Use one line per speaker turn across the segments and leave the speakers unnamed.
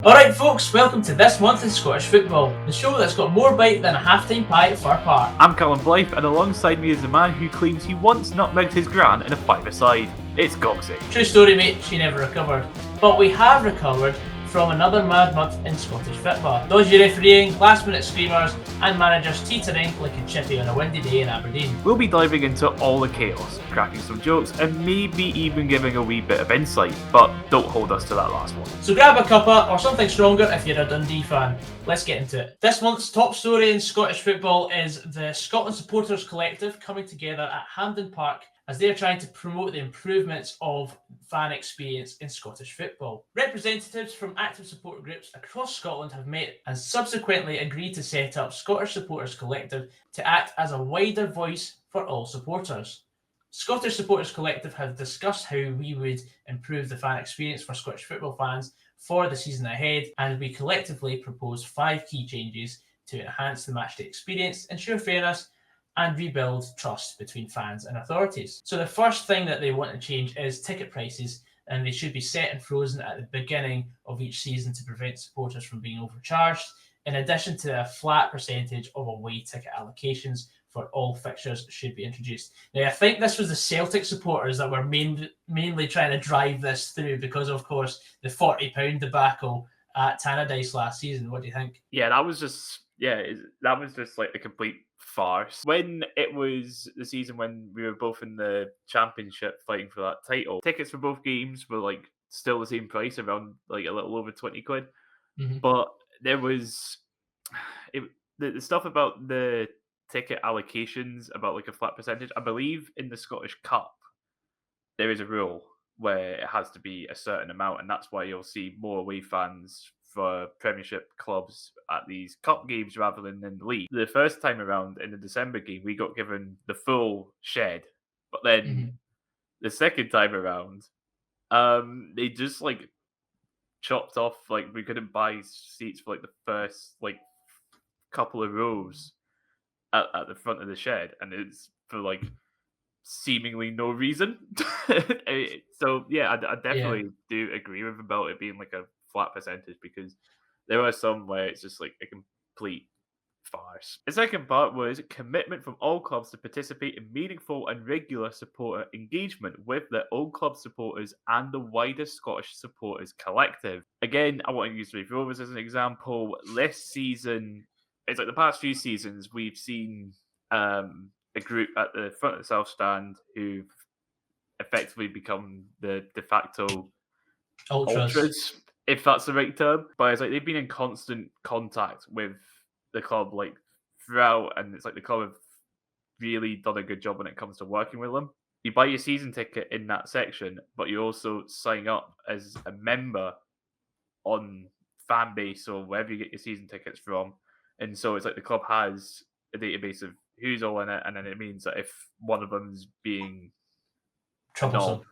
Alright folks, welcome to this month in Scottish football, the show that's got more bite than a half-time pie at Fir Park.
I'm Callum Blythe, and alongside me is the man who claims he once nutmegged his gran in a five-a-side. It's goggsysaan.
True story mate, she never recovered. But we have recovered from another mad month in Scottish football. Dodgy refereeing, last-minute screamers, and managers teetering like a chippy on a windy day in Aberdeen.
We'll be diving into all the chaos, cracking some jokes, and maybe even giving a wee bit of insight, but don't hold us to that last one.
So grab a cuppa or something stronger if you're a Dundee fan. Let's get into it. This month's top story in Scottish football is the Scotland Supporters Collective coming together at Hampden Park as they're trying to promote the improvements of fan experience in Scottish football. Representatives from active support groups across Scotland have met and subsequently agreed to set up Scottish Supporters Collective to act as a wider voice for all supporters. Scottish Supporters Collective have discussed how we would improve the fan experience for Scottish football fans for the season ahead, and we collectively propose 5 key changes to enhance the matchday experience, ensure fairness, and rebuild trust between fans and authorities. So the first thing that they want to change is ticket prices, and they should be set and frozen at the beginning of each season to prevent supporters from being overcharged, in addition to a flat percentage of away ticket allocations for all fixtures should be introduced. Now, I think this was the Celtic supporters that were mainly trying to drive this through because, of course, the £40 debacle at Tannadice last season. What do you think?
Yeah, that was just like a complete farce. When it was the season when we were both in the championship fighting for that title, tickets for both games were like still the same price, around like a little over 20 quid.
Mm-hmm.
But there was the stuff about the ticket allocations, about like a flat percentage. I believe in the Scottish Cup there is a rule where it has to be a certain amount, and that's why you'll see more away fans for Premiership clubs at these cup games rather than in the league. The first time around in the December game, we got given the full shed, but then the second time around, they just like chopped off, like we couldn't buy seats for like the first like couple of rows at the front of the shed, and it's for like seemingly no reason. So yeah, I definitely do agree with about it being like a flat percentage, because there are some where it's just like a complete farce. The second part was commitment from all clubs to participate in meaningful and regular supporter engagement with their own club supporters and the wider Scottish Supporters Collective. Again, I want to use Raith Rovers as an example. This season, it's like the past few seasons, we've seen a group at the front of the South Stand who've effectively become the de facto ultras, if that's the right term. But it's like they've been in constant contact with the club like throughout, and it's like the club have really done a good job when it comes to working with them. You buy your season ticket in that section, but you also sign up as a member on Fanbase or wherever you get your season tickets from. And so it's like the club has a database of who's all in it, and then it means that if one of them's being
troublesome,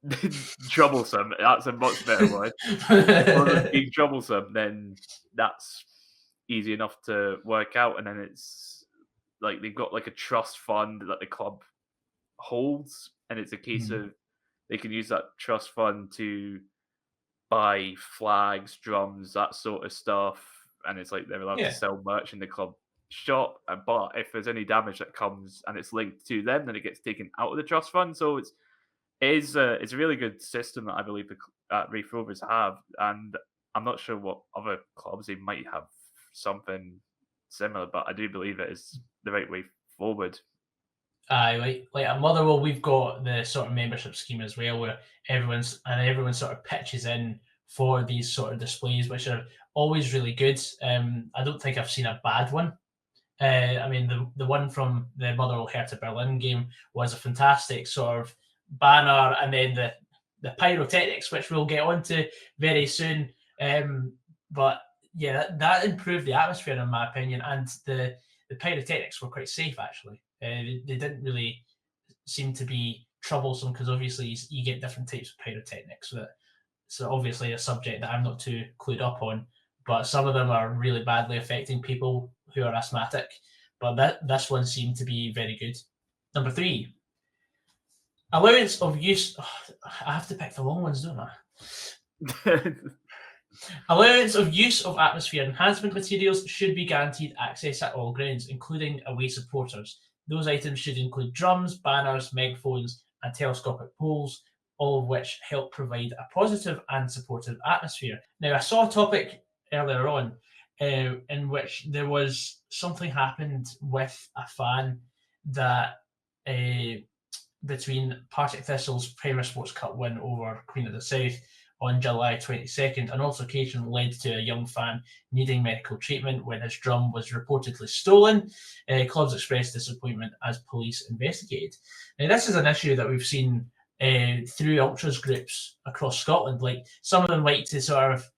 that's a much better word. If one of them's being troublesome, then that's easy enough to work out. And then it's like they've got like a trust fund that the club holds, and it's a case of they can use that trust fund to buy flags, drums, that sort of stuff. And it's like they're allowed to sell merch in the club shop, but if there's any damage that comes and it's linked to them, then it gets taken out of the trust fund. So it's a really good system that I believe the Raith Rovers have, and I'm not sure what other clubs they might have something similar, but I do believe it is the right way forward.
Aye, like at Motherwell, we've got the sort of membership scheme as well, where everyone sort of pitches in for these sort of displays, which are always really good. I don't think I've seen a bad one. I mean, the one from the Motherwell Hertha Berlin game was a fantastic sort of banner, and then the pyrotechnics, which we'll get onto very soon. But yeah, that improved the atmosphere in my opinion, and the pyrotechnics were quite safe actually. They didn't really seem to be troublesome, because obviously you get different types of pyrotechnics. So obviously a subject that I'm not too clued up on, but some of them are really badly affecting people who are asthmatic. But this one seemed to be very good. Number 3, allowance of use. I have to pick the long ones, don't I? Allowance of use of atmosphere enhancement materials should be guaranteed access at all grounds, including away supporters. Those items should include drums, banners, megaphones, and telescopic poles, all of which help provide a positive and supportive atmosphere. Now, I saw a topic earlier on in which there was something happened with a fan that between Partick Thistle's Premier Sports Cup win over Queen of the South on July 22nd, an altercation led to a young fan needing medical treatment when his drum was reportedly stolen. Clubs expressed disappointment as police investigated. Now, this is an issue that we've seen through ultras groups across Scotland. Like, some of them like to sort of,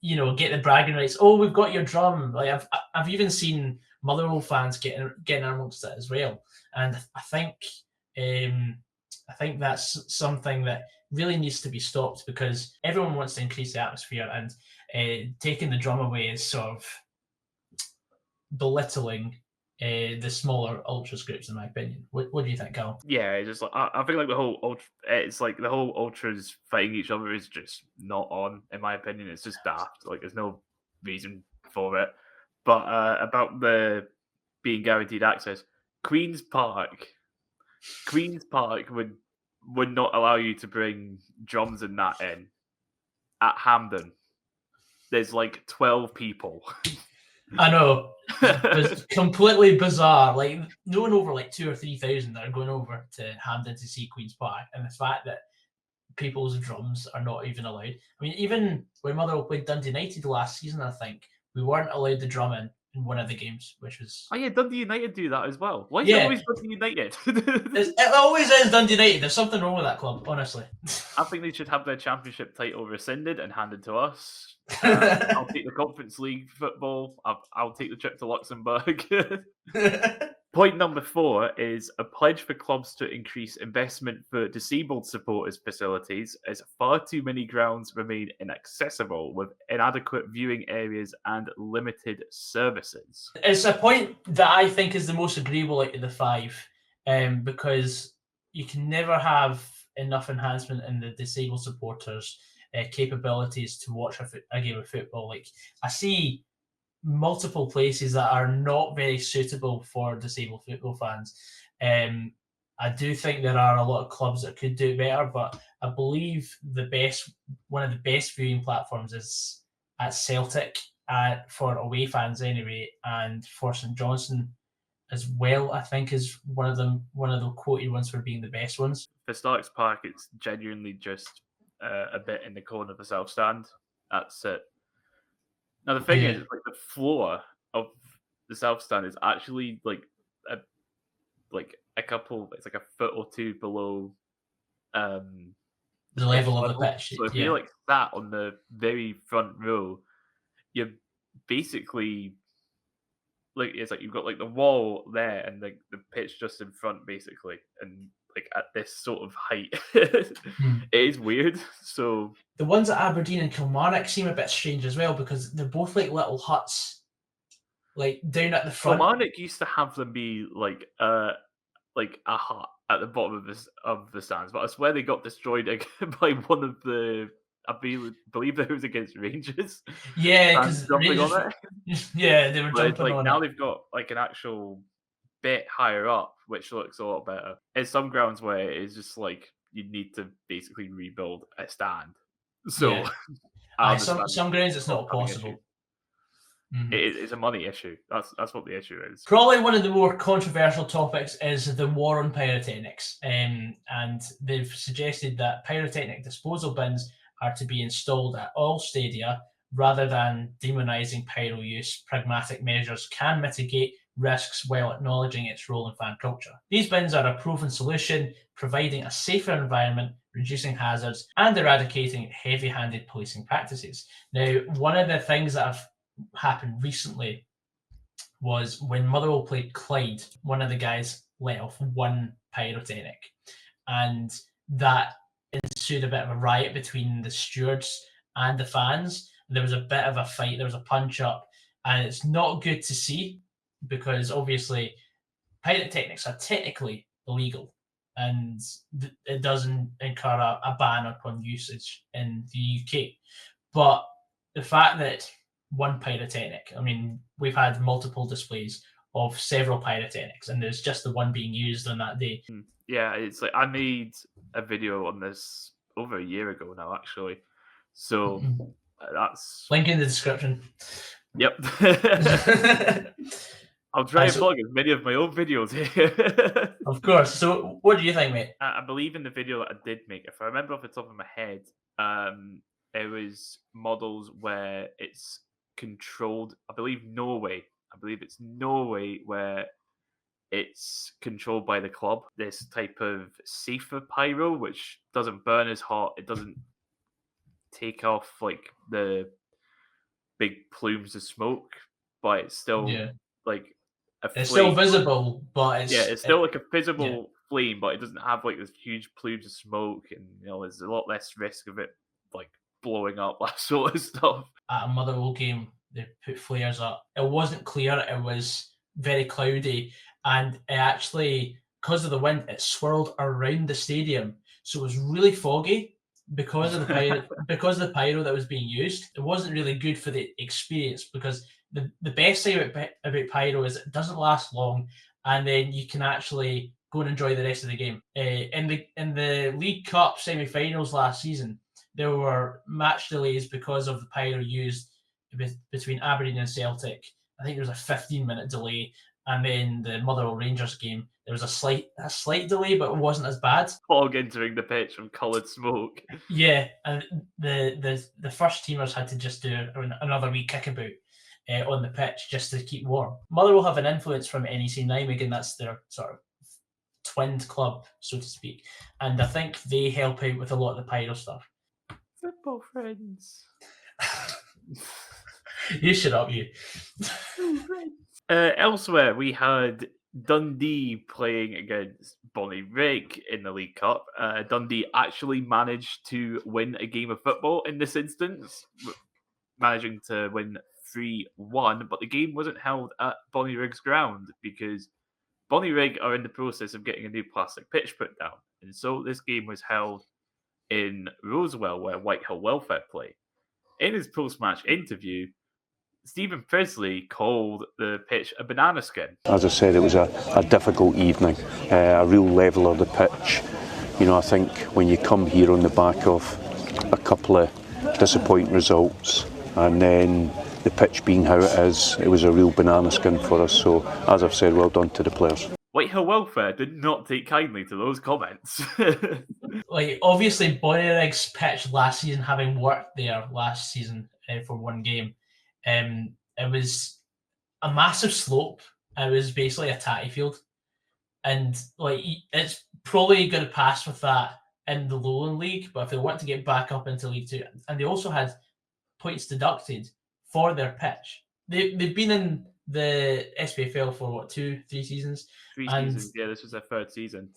get the bragging rights. Oh, we've got your drum. Like, I've even seen Motherwell fans getting amongst it as well. And I think that's something that really needs to be stopped, because everyone wants to increase the atmosphere, and taking the drum away is sort of belittling the smaller ultras groups, in my opinion. What do you think, Cal?
Yeah, it's just like I think like the whole it's like the whole ultras fighting each other is just not on, in my opinion. It's just daft. Like there's no reason for it. But about the being guaranteed access, Queen's Park would not allow you to bring drums and that in. At Hampden, there's like 12 people.
I know. It's completely bizarre. Like, no one over like 2,000 or 3,000 that are going over to Hampden to see Queen's Park, and the fact that people's drums are not even allowed. I mean, even when Motherwell played Dundee United last season, I think we weren't allowed the drum in one of the games, which was...
Oh yeah, Dundee United do that as well. Why is
Yeah.
it always Dundee United?
It always is Dundee United. There's something wrong with that club, honestly.
I think they should have their championship title rescinded and handed to us. I'll take the Conference League football. I'll take the trip to Luxembourg. Point number 4 is a pledge for clubs to increase investment for disabled supporters facilities, as far too many grounds remain inaccessible with inadequate viewing areas and limited services.
It's a point that I think is the most agreeable out of the 5, because you can never have enough enhancement in the disabled supporters' capabilities to watch a game of football. Like, I see multiple places that are not very suitable for disabled football fans. I do think there are a lot of clubs that could do better, but I believe one of the best viewing platforms is at Celtic, for away fans anyway, and for St Johnstone as well. I think is one of the quoted ones for being the best ones.
For Starks Park, it's genuinely just a bit in the corner of the south stand. That's it. Now the thing is, it's like the floor of the south stand is actually like a couple. It's like a foot or two below
the level of the pitch.
So if you're like sat on the very front row, you're basically like, it's like you've got like the wall there and like the pitch just in front, basically, and like at this sort of height. It is weird. So
the ones at Aberdeen and Kilmarnock seem a bit strange as well, because they're both like little huts, like down at the front.
Kilmarnock used to have them be like a hut at the bottom of the stands, but I swear they got destroyed by one of the... I believe it was against Rangers.
Yeah, because
jumping on it.
Yeah, they were jumping
like,
on
now
it.
They've got like an actual bit higher up, which looks a lot better. There's some grounds where it's just like you need to basically rebuild a stand. So
some grounds it's not possible.
It's a money issue. That's what the issue is.
Probably one of the more controversial topics is the war on pyrotechnics, and they've suggested that pyrotechnic disposal bins are to be installed at all stadia rather than demonising pyro use. Pragmatic measures can mitigate risks while acknowledging its role in fan culture. These bins are a proven solution, providing a safer environment, reducing hazards, and eradicating heavy-handed policing practices. Now, one of the things that have happened recently was when Motherwell played Clyde, one of the guys let off one pyrotechnic, and that ensued a bit of a riot between the stewards and the fans. There was a bit of a fight, there was a punch up, and it's not good to see, because obviously pyrotechnics are technically illegal, and it doesn't incur a ban upon usage in the UK. But the fact that one pyrotechnic, I mean, we've had multiple displays of several pyrotechnics, and there's just the one being used on that day.
Yeah, it's like I made a video on this over a year ago now, actually. So that's
link in the description.
Yep. I'll try and plug as many of my own videos here.
Of course. So what do you think, mate?
I believe in the video that I did make, if I remember off the top of my head, it was models where it's controlled. I believe it's Norway where it's controlled by the club. This type of safer pyro, which doesn't burn as hot. It doesn't take off like the big plumes of smoke, but it's still like
it's still visible, but
it's still like a visible flame, but it doesn't have like this huge plumes of smoke, and there's a lot less risk of it like blowing up, that sort of stuff.
At a Motherwell game, they put flares up. It wasn't clear, it was very cloudy, and it actually, because of the wind, it swirled around the stadium, so it was really foggy. Because of the pyro that was being used, it wasn't really good for the experience, because the best thing about pyro is it doesn't last long, and then you can actually go and enjoy the rest of the game. In the League Cup semi-finals last season, there were match delays because of the pyro used between Aberdeen and Celtic. I think there was a 15-minute delay, and then the Motherwell Rangers game, there was a slight delay, but it wasn't as bad.
Fog entering the pitch from coloured smoke.
Yeah, and the first teamers had to just do another wee kickabout on the pitch just to keep warm. Motherwell have an influence from NEC Nijmegen. That's their sort of twinned club, so to speak, and I think they help out with a lot of the pyro stuff.
Football friends.
You shut up, you.
Elsewhere, we had Dundee playing against Bonnyrigg in the League Cup. Dundee actually managed to win a game of football in this instance, managing to win 3-1, but the game wasn't held at Bonnyrigg's ground because Bonnyrigg are in the process of getting a new plastic pitch put down, and so this game was held in Rosewell, where Whitehill Welfare play. In his post-match interview, Stephen Presley called the pitch a banana skin.
As I said, it was a difficult evening, a real level of the pitch. I think when you come here on the back of a couple of disappointing results and then the pitch being how it is, it was a real banana skin for us. So, as I've said, well done to the players.
Whitehill Welfare did not take kindly to those comments.
Obviously, Bonnyrigg's pitch last season, having worked there last season for one game, it was a massive slope. It was basically a tatty field, and it's probably going to pass with that in the Lowland League. But if they want to get back up into League Two, and they also had points deducted for their pitch, they've been in the SPFL for 2-3 seasons.
3 seasons, yeah. This was their 3rd season.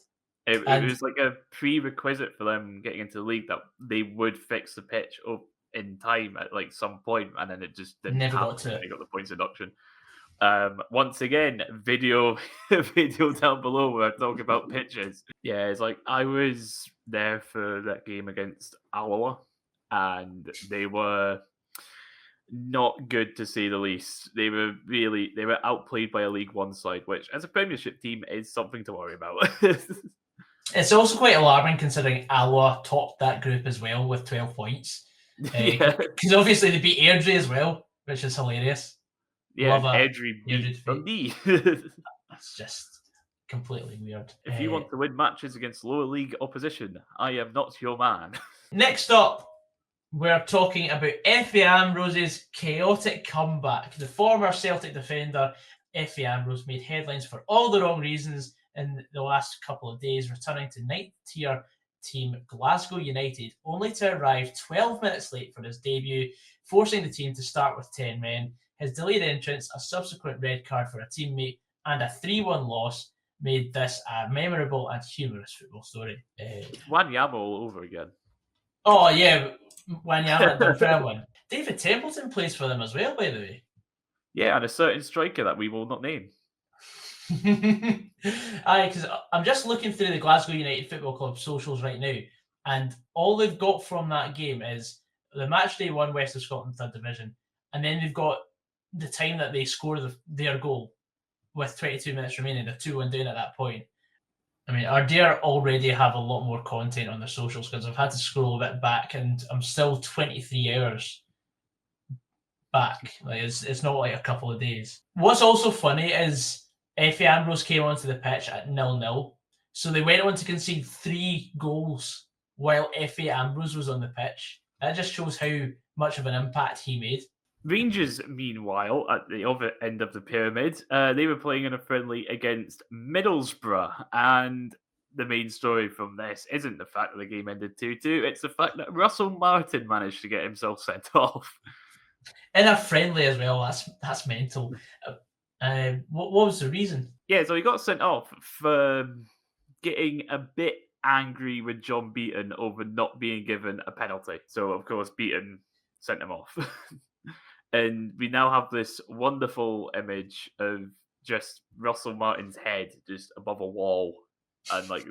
It was like a prerequisite for them getting into the league that they would fix the pitch up in time at some point, and then it just didn't
never
happen.
got to it.
They got the points deduction. Once again, video down below where I talk about pitches. Yeah, it's I was there for that game against Alloa, and they were not good to say the least. They were outplayed by a League One side, which as a Premiership team is something to worry about.
It's also quite alarming considering Alloa topped that group as well with 12 points. Because obviously they beat Airdrie as well, which is hilarious.
Yeah, Airdrie beat Dundee.
That's just completely weird.
If you want to win matches against lower league opposition, I am not your man.
Next up, we're talking about Effie Ambrose's chaotic comeback. The former Celtic defender, Effie Ambrose, made headlines for all the wrong reasons in the last couple of days, returning to ninth-tier team Glasgow United, only to arrive 12 minutes late for his debut, forcing the team to start with 10 men. His delayed entrance, a subsequent red card for a teammate, and a 3-1 loss made this a memorable and humorous football story.
Wanyama all over again.
Oh, yeah, Wanyama did very well. David Templeton plays for them as well, by the way.
Yeah, and a certain striker that we will not name.
Aye, because I'm just looking through the Glasgow United Football Club socials right now, and all they've got from that game is the match day won West of Scotland 3rd Division, and then they've got the time that they score their goal with 22 minutes remaining. They're 2-1 down at that point. I mean, Ardere already have a lot more content on their socials because I've had to scroll a bit back, and I'm still 23 hours back. Like it's not like a couple of days. What's also funny is Effie Ambrose came onto the pitch at 0-0, so they went on to concede 3 goals while Effie Ambrose was on the pitch. That just shows how much of an impact he made.
Rangers, meanwhile, at the other end of the pyramid, they were playing in a friendly against Middlesbrough, and the main story from this isn't the fact that the game ended 2-2, it's the fact that Russell Martin managed to get himself sent off.
In a friendly as well, that's mental. What was the reason?
Yeah, so he got sent off for getting a bit angry with John Beaton over not being given a penalty. So, of course, Beaton sent him off. And we now have this wonderful image of just Russell Martin's head just above a wall and like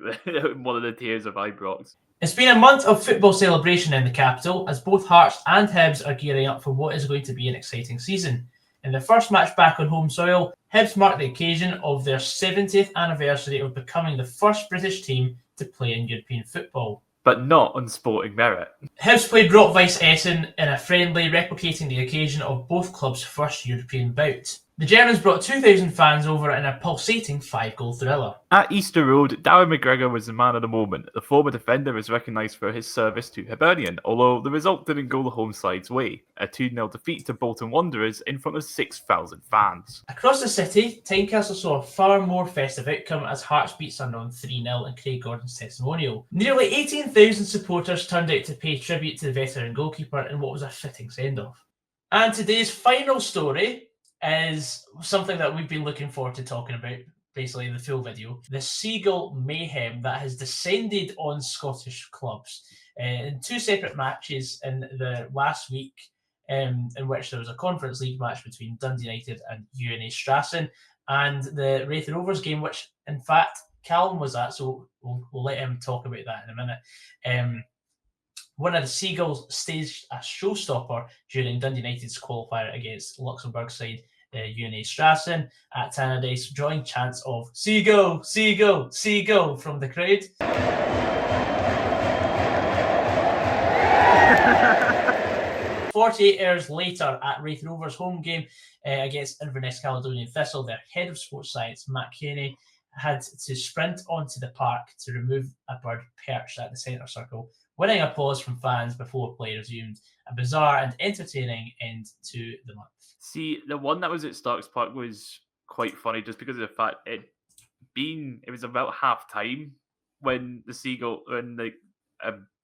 one of the tiers of Ibrox.
It's been a month of football celebration in the capital as both Hearts and Hibs are gearing up for what is going to be an exciting season. In their first match back on home soil, Hibs marked the occasion of their 70th anniversary of becoming the first British team to play in European football.
But not on sporting merit.
Hibs played Rotvice Essen in a friendly, replicating the occasion of both clubs' first European bout. The Germans brought 2,000 fans over in a pulsating 5-goal thriller.
At Easter Road, Darren McGregor was the man of the moment. The former defender is recognised for his service to Hibernian, although the result didn't go the home side's way. A 2-0 defeat to Bolton Wanderers in front of 6,000 fans.
Across the city, Tynecastle saw a far more festive outcome as Hearts beat Sunderland 3-0 in Craig Gordon's testimonial. Nearly 18,000 supporters turned out to pay tribute to the veteran goalkeeper in what was a fitting send-off. And today's final story is something that we've been looking forward to talking about, basically the full video. The Seagull mayhem that has descended on Scottish clubs in 2 separate matches in the last week, in which there was a Conference League match between Dundee United and UNA Strassen, and the Wraith Rovers game, which in fact Callum was at, so we'll let him talk about that in a minute. One of the Seagulls staged a showstopper during Dundee United's qualifier against Luxembourg side UNA Strassen at Tannadice, drawing chants of "Seagull, Seagull, Seagull" from the crowd. 48 hours later, at Wraith Rovers' home game against Inverness Caledonian Thistle, their head of sports science, Matt Kenny, had to sprint onto the park to remove a bird perched at the centre circle, winning applause from fans before play resumed. A bizarre and entertaining end to the month.
See, the one that was at Starks Park was quite funny just because of the fact it was about half time when the seagull, when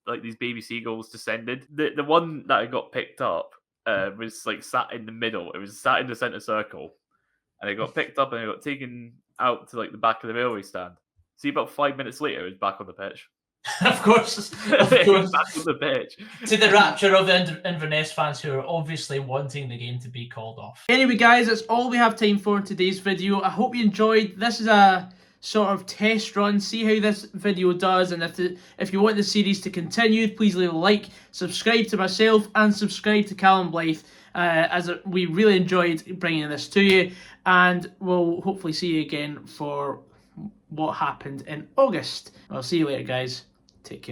like these baby seagulls descended. The one that got picked up was like sat in the middle. It was sat in the centre circle, and it got picked up and it got taken out to like the back of the railway stand. See, about 5 minutes later, it was back on the pitch.
Of course.
Back on the pitch.
To the rapture of the Inverness fans who are obviously wanting the game to be called off. Anyway, guys, that's all we have time for in today's video. I hope you enjoyed. This is a sort of test run. See how this video does, and if you want the series to continue, please leave a like, subscribe to myself, and subscribe to Callum Blythe, as we really enjoyed bringing this to you, and we'll hopefully see you again for what happened in August. I'll see you later, guys. Take care.